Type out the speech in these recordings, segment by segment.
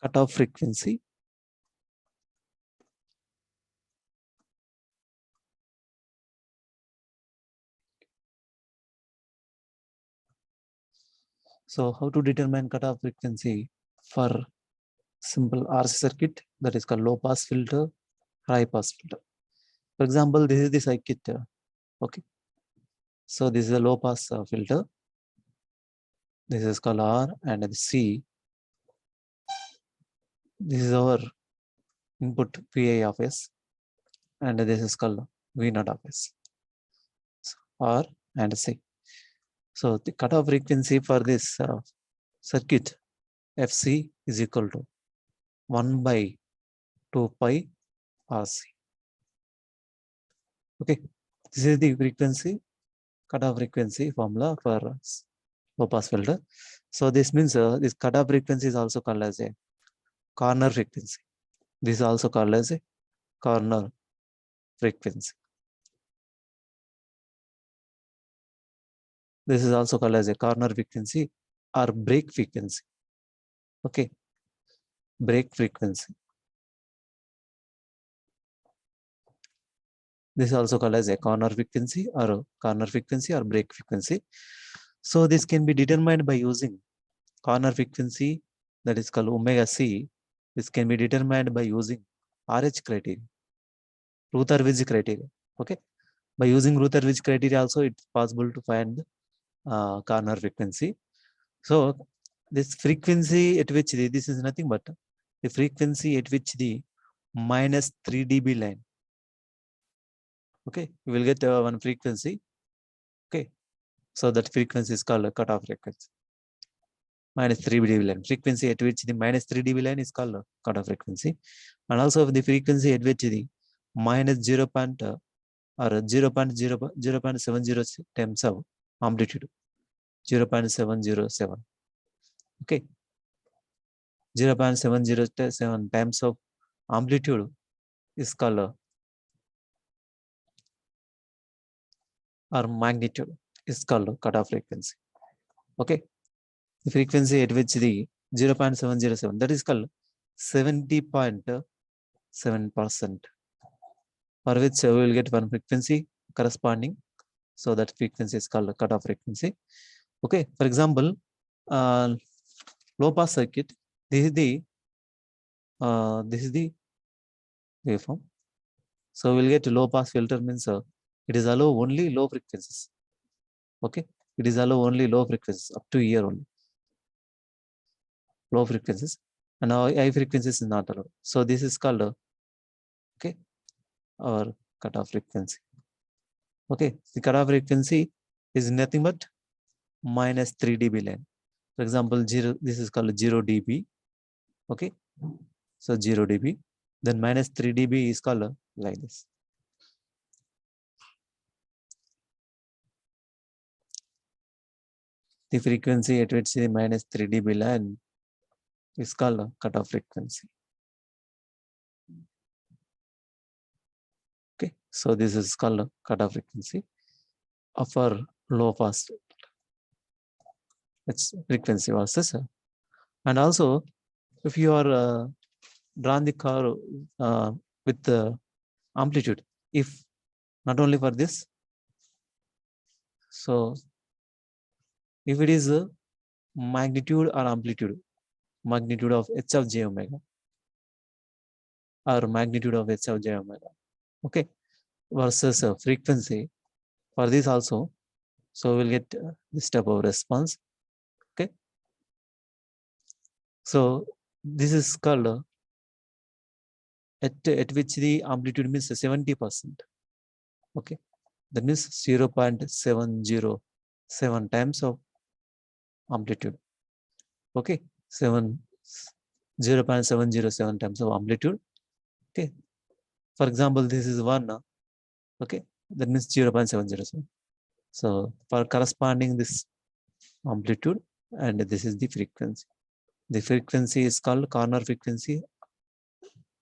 cutoff frequency. So how to determine cutoff frequency for simple RC circuit, that is called low pass filter, high pass filter. For example, this is the circuit. Okay. So this is a low pass filter. This is called R and the C. This is our input VI of S, and this is called V naught of S. So R and C. So the cutoff frequency for this circuit FC is equal to 1 by 2 pi RC. Okay, this is the frequency, cutoff frequency formula for low pass filter. So this means this cutoff frequency is also called as a corner frequency. This is also called as a corner frequency. This is also called as a corner frequency or break frequency. Okay, break frequency. This is also called as a corner frequency or break frequency. So this can be determined by using corner frequency, that is called omega C. This can be determined by using RH criteria, Rutherford criteria. Okay, by using Rutherford criteria also it's possible to find corner frequency. So this frequency at which this is nothing but the frequency at which the minus 3 dB line. Okay, we will get one frequency. Okay, so that frequency is called a cutoff frequency. Minus 3 dB line. Frequency at which the minus 3 dB line is called a cutoff frequency. And also the frequency at which the minus 0.70 times of amplitude. 0.707. Okay. 0.707 times of amplitude is called or magnitude is called cutoff frequency. Okay. The frequency at which the 0.707, that is called 70.7%, for which we will get one frequency corresponding. So that frequency is called cutoff frequency. Okay. For example, low pass circuit. This is the waveform. So we'll get low pass filter means it is allow only low frequencies. Okay, it is allow only low frequencies up to here only. Low frequencies, and high frequencies is not allowed. So this is called okay, our cutoff frequency. Okay, the cutoff frequency is nothing but minus 3 dB line. For example, this is called 0 dB. Okay, so 0 dB. Then minus 3 dB is called like this. The frequency at which the minus 3 dB line is called cutoff frequency. Okay, so this is called cutoff frequency of our low pass. It's frequency versus, and also if you are drawn the curve with the amplitude, if not only for this, so if it is a magnitude or amplitude, magnitude of h of j omega or magnitude of h of j omega, okay, versus frequency for this also, so we'll get this type of response. Okay, so this is called at which the amplitude means 70%. Okay, that means 0.707 times of amplitude. Okay, 0.707 times of amplitude. Okay, for example, this is 1. Okay, that means 0.707. So for corresponding this amplitude, and this is the frequency. The frequency is called corner frequency,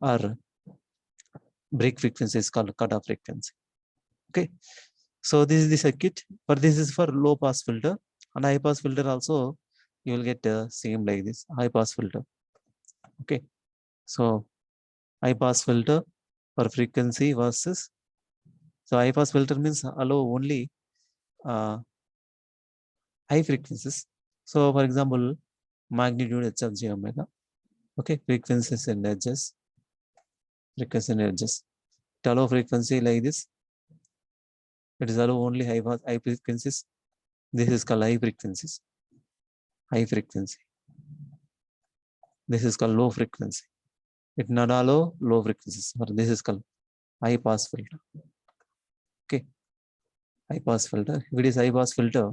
or break frequency is called cutoff frequency. Okay, so this is the circuit, but this is for low pass filter, and high pass filter also you will get same like this high pass filter. Okay, so high pass filter for frequency versus, so high pass filter means allow only high frequencies. So for example, magnitude h of j omega. Okay, frequencies and edges, frequency and edges. To allow frequency like this, it is allow only high frequencies. This is called high frequencies. High frequency. This is called low frequency. It not allow low frequencies. Or this is called high pass filter. Okay, high pass filter. If it is high pass filter,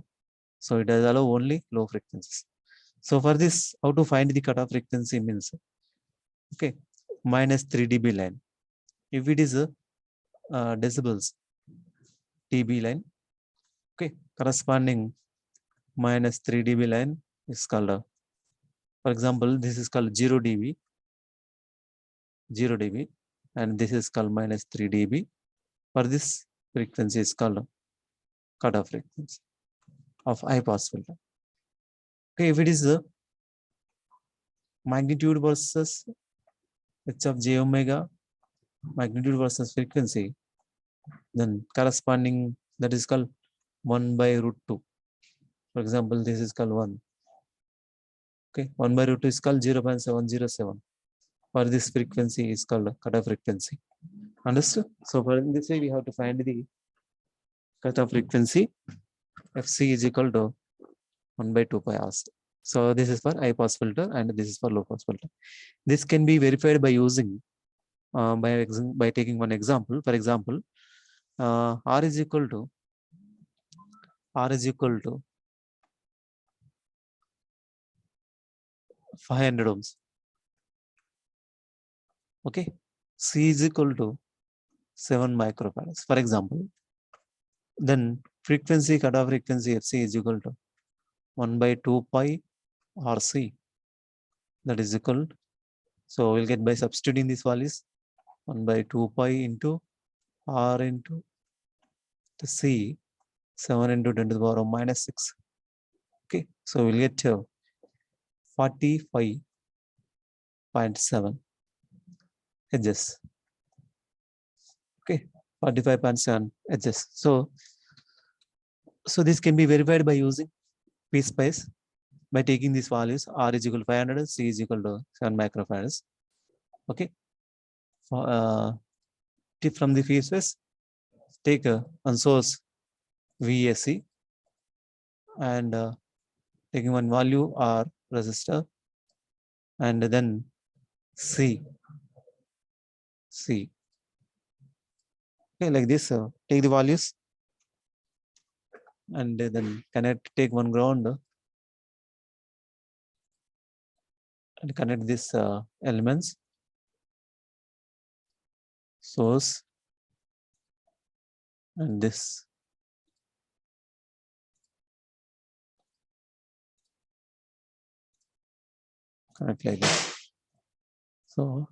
so it does allow only low frequencies. So for this, how to find the cutoff frequency means, okay, minus 3 dB line. If it is a decibels, dB line, okay, corresponding minus 3 dB line is called, for example, this is called 0 dB, and this is called minus 3 dB. For this frequency is called cutoff frequency of high pass filter. Okay, if it is the magnitude versus h of j omega, magnitude versus frequency, then corresponding, that is called 1 by root 2. For example, this is called 1. Okay, 1 by root 2 is called 0.707. For this frequency is called cutoff frequency. Understood? So for this way, we have to find the cutoff frequency. Fc is equal to 1 by 2 pi r. So this is for high pass filter and this is for low pass filter. This can be verified by using, by taking one example. For example, R is equal to 500 ohms. Okay, C is equal to 7 microfarads, for example. Then frequency, cutoff frequency Fc is equal to 1 by 2 pi Rc. That is equal. So we'll get by substituting these values, 1 by 2 pi into R into the C, 7 into 10 to the power of minus 6. Okay, so we'll get 45.7 edges. Okay, 45.7 edges. So this can be verified by using PSpice, by taking these values. R is equal to 500, C is equal to 7 microfarads. Okay, tip from the PSpice, take one source VSC and taking one value R resistor, and then C. Okay, like this, take the values and then take one ground and connect these elements, source and this. Connect like this. So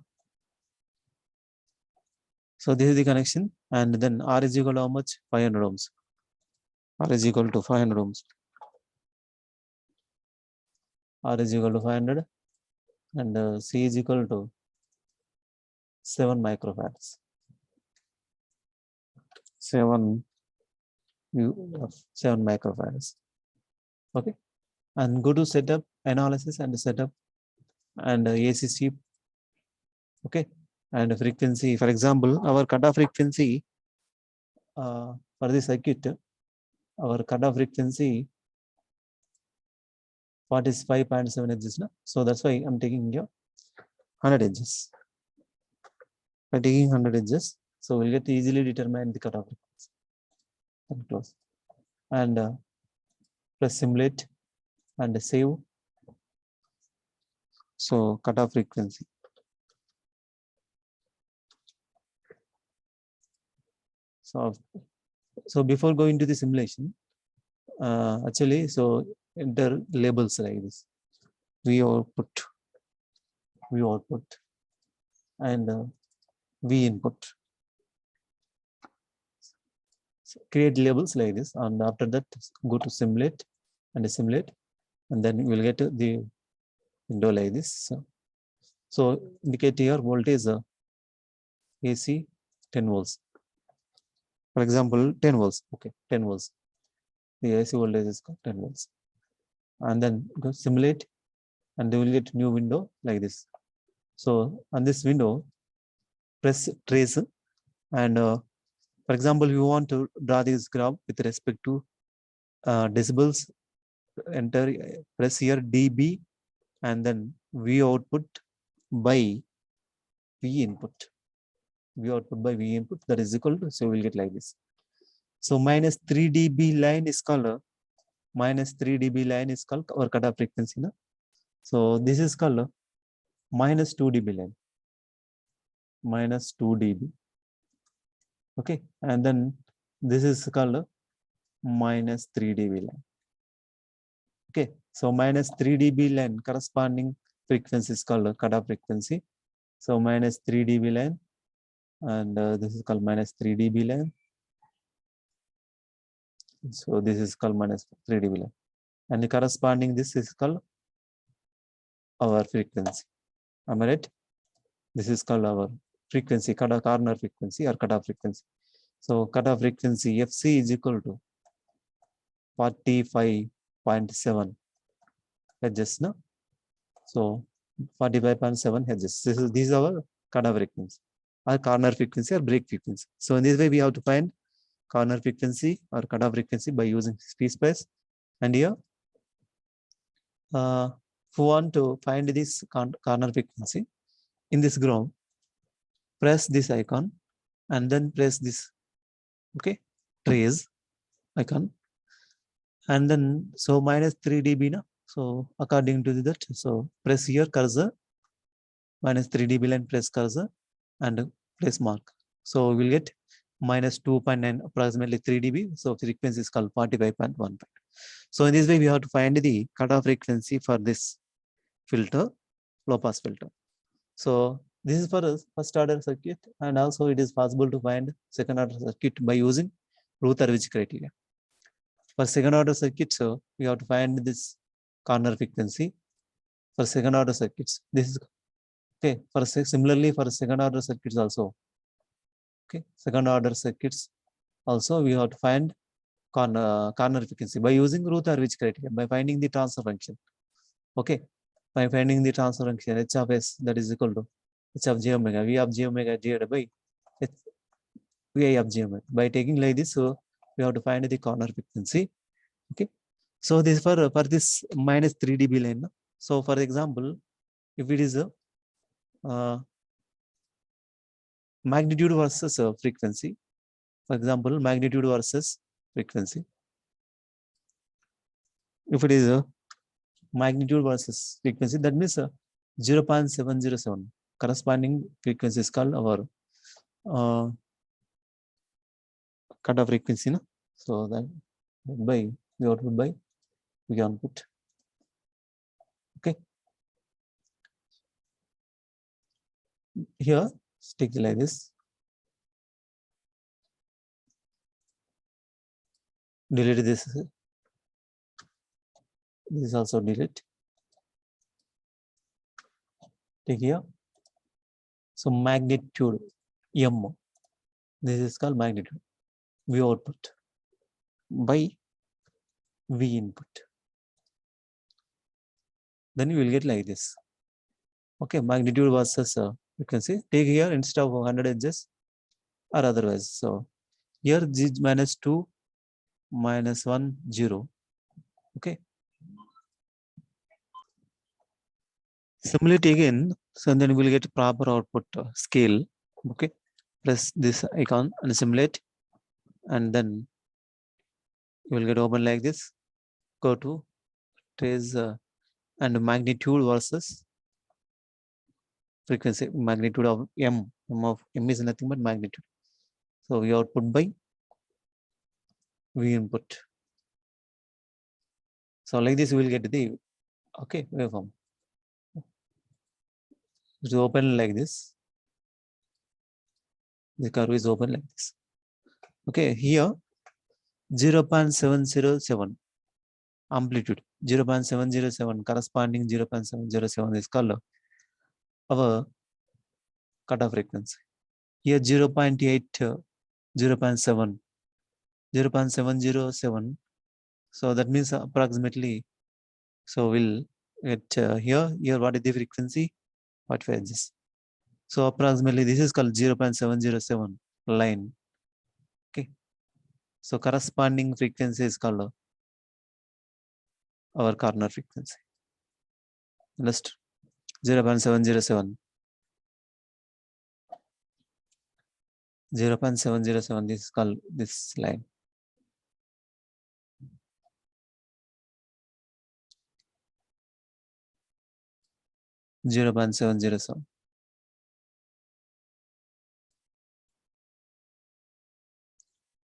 this is the connection, and then R is equal to how much? 500 ohms. R is equal to 500 ohms. R is equal to 500, and C is equal to 7 microfarads. 7 microfarads. Okay, and go to setup, analysis and setup, and AC sweep. Okay, and frequency. For example, our cutoff frequency for the circuit, our cutoff frequency 45.7 edges. No? So that's why I'm taking here 100 edges. By taking 100 edges, so we'll get easily determine the cutoff frequency. And close. And press simulate and save. So cutoff frequency. So before going to the simulation, actually, so enter labels like this: V output, and V input. So create labels like this, and after that, go to simulate, and then we'll get the window like this. So indicate here voltage AC 10 volts. For example, 10 volts. Okay, 10 volts. The AC voltage is 10 volts. And then go simulate, and they will get new window like this. So on this window, press trace, and for example, you want to draw this graph with respect to decibels. Enter, press here dB, and then V output by V input. V output by V input, that is equal to, so we'll get like this. So minus 3 dB line is called minus 3 dB line is called our cutoff frequency. No? So this is called minus 2 dB line. Minus 2 dB. Okay, and then this is called minus 3 dB line. Okay, so minus 3 dB line corresponding frequency is called cutoff frequency. So minus 3 dB line, and this is called minus 3 dB line. So this is called minus 3 dB line, and the corresponding this is called our frequency. Am I right? This is called our frequency, corner frequency or cutoff frequency. So cutoff frequency FC is equal to 45.7 hertz. No? So 45.7 hertz. This is our cutoff frequency, or corner frequency or break frequency. So in this way, we have to find corner frequency or cutoff frequency by using PSpice. And here, if we want to find this corner frequency in this graph, press this icon and then press this, okay, trace icon, and then so minus 3 dB. Na? So according to that, so press here cursor, minus 3 dB line, press cursor and place mark. So we'll get minus 2.9, approximately 3 dB. So frequency is called 45.1. So in this way, we have to find the cutoff frequency for this filter, low pass filter. So this is for a first order circuit, and also it is possible to find second order circuit by using Routh-Hurwitz criteria. For second order circuits, so we have to find this corner frequency for second order circuits. This is okay. For similarly for second order circuits also. Okay, second order circuits also we have to find corner frequency by using Routh-Hurwitz criteria, by finding the transfer function. Okay, by finding the transfer function h of s, that is equal to h of j omega, v of j omega divided by vi of j omega. By taking like this, so we have to find the corner frequency. Okay, so this for this minus 3 dB line. So for example, if it is a magnitude versus frequency, for example, magnitude versus frequency. If it is a magnitude versus frequency, that means 0.707 corresponding frequency is called our cutoff frequency. No? So that by the output by we can put. Okay, here stick like this. Delete this. This is also delete. Take here. So magnitude M. This is called magnitude. V output by V input. Then you will get like this. Okay, magnitude versus frequency. Take here instead of 100 edges or otherwise. So here is minus 2, minus 1, 0. Okay. Simulate again. So then we'll get proper output scale. Okay. Press this icon and simulate, and then you will get open like this. Go to trace and magnitude versus frequency. Magnitude of M. M of M is nothing but magnitude. So we output by V input. So like this, we will get the okay waveform. It is open like this. The curve is open like this. Okay, here 0.707 amplitude, 0.707 corresponding 0.707 is called our cutoff frequency. Here 0.8, 0.7, 0.707. So that means approximately. So we'll get here what is the frequency? 45 Hz. So approximately this is called 0.707 line. Okay. So corresponding frequency is called our corner frequency. Just 0.707. 0.707, this is called this line. Zero point 707.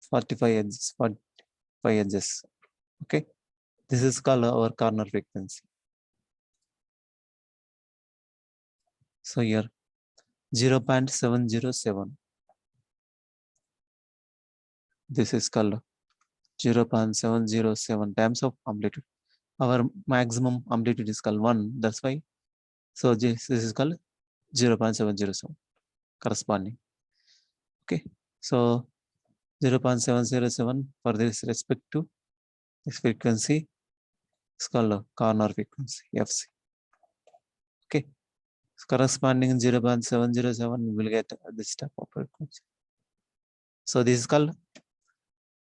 Forty-five edges. Okay. This is called our corner frequency. So here 0.707. This is called 0.707 times of amplitude. Our maximum amplitude is called 1. That's why. So this is called 0.707 corresponding. Okay. So 0.707 for this respect to this frequency is called a corner frequency, FC. Okay. So corresponding 0.707 we will get this type of frequency. So this is called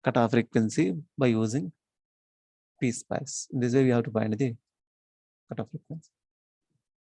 cutoff frequency by using PSpice. This way we have to find the cutoff frequency.